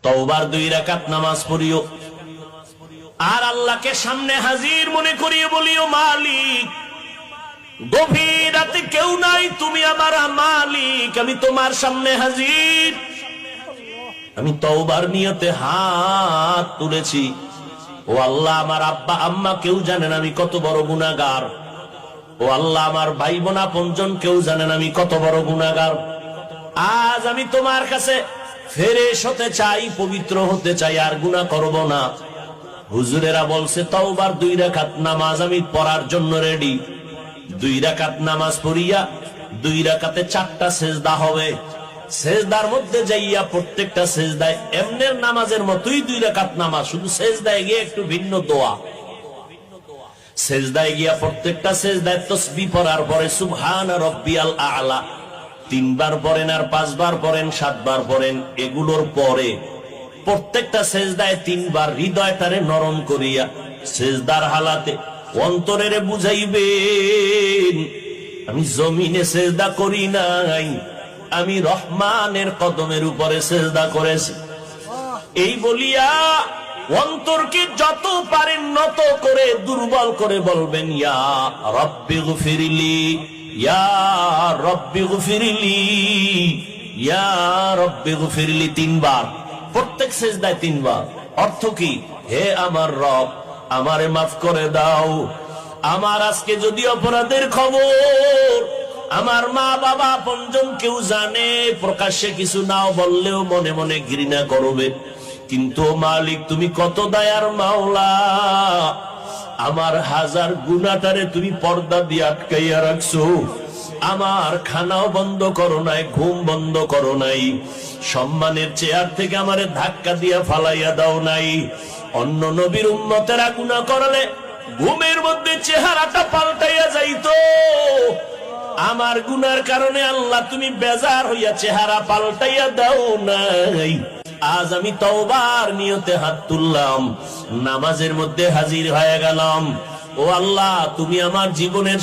তওবার 2 রাকাত নামাজ পড়িও আর আল্লাহকে সামনে হাজির মনে করিয়ে বলিও, মালিক গভীর রাতে কেউ নাই, তুমি আমার মালিক, আমি তোমার সামনে হাজির, আমি তওবার নিয়তে হাত তুলেছি। ও আল্লাহ, আমার আব্বা আম্মা কেউ জানেন আমি কত বড় গুনাহগার। ও আল্লাহ, আমার ভাই বোন আপনজন কেউ জানেন আমি কত বড় গুনাহগার। আজ আমি তোমার কাছে ফেরেশ হতে চাই, পবিত্র হতে চাই, আর গুনাহ করব না। হুজুরেরা বলছে তওবার 2 রাকাত নামাজ আমি পড়ার জন্য রেডি। 2 রাকাত নামাজ পড়িয়া 2 রাকাতে 4টা সেজদা হবে। সেজদার মধ্যে যাইয়া প্রত্যেকটা সেজদায় এমনের নামাজের মতোই 2 রাকাত নামাজ, শুধু সেজদায় গিয়ে একটু ভিন্ন দোয়া। সেজদায় গিয়া প্রত্যেকটা সেজদায় তাসবিহ পড়ার পরে সুবহান রাব্বিয়াল আ'লা 3 বার পড়েন, আর 5 বার পড়েন, 7 বার পড়েন। এগুলোর পরে প্রত্যেকটা সেজদায় 3 বার হৃদয়টারে নরম করিয়া সেজদার হালাতে অন্তরেরে বুঝাইবেন, আমি জমিনে সেজদা করি নাই, আমি রহমানের কদমের উপরে সেজদা করেছি। এই বলিয়া অন্তরকে যত পারেন নত করে দুর্বল করে বলবেন, ইয়া রব্বি গফিরলি, ইয়া রব্বি গফিরলি, ইয়া রব্বি গফিরলি 3 বার, প্রত্যেক সেজদায় 3 বার। অর্থ কি? হে আমার রব, আমারে মাফ করে দাও। আমার আজকে যদি অপরাধের খবর আমার মা বাবা আপনজন কেউ জানে, প্রকাশ্যে কিছু নাও বললেও মনে মনে ঘৃণা করবে, কিন্তু মালিক তুমি কত দয়ার মাওলা, আমার হাজার গুনাহটারে তুমি পর্দা দিয়ে আটকাইয়া রাখছো। আমার খানাও বন্ধ করো নাই, ঘুম বন্ধ করো নাই, সম্মানের চেয়ার থেকে আমারে ধাক্কা দিয়া ফালাইয়া দাও নাই। অন্য নবীর উম্মতেরা গুনাহ করলে ঘুমের মধ্যে চেহারাটা পাল্টাইয়া যাইতো, আমার গুনার কারণে আল্লাহ তুমি বেজার হইয়া চেহারা পাল্টাইয়া দাও নাই। আজ আমি তওবার নিয়তে হাত তুললাম, নামাজের মধ্যে হাজির হয়ে গেলাম। ও আল্লাহ, তুমি আমার জীবনের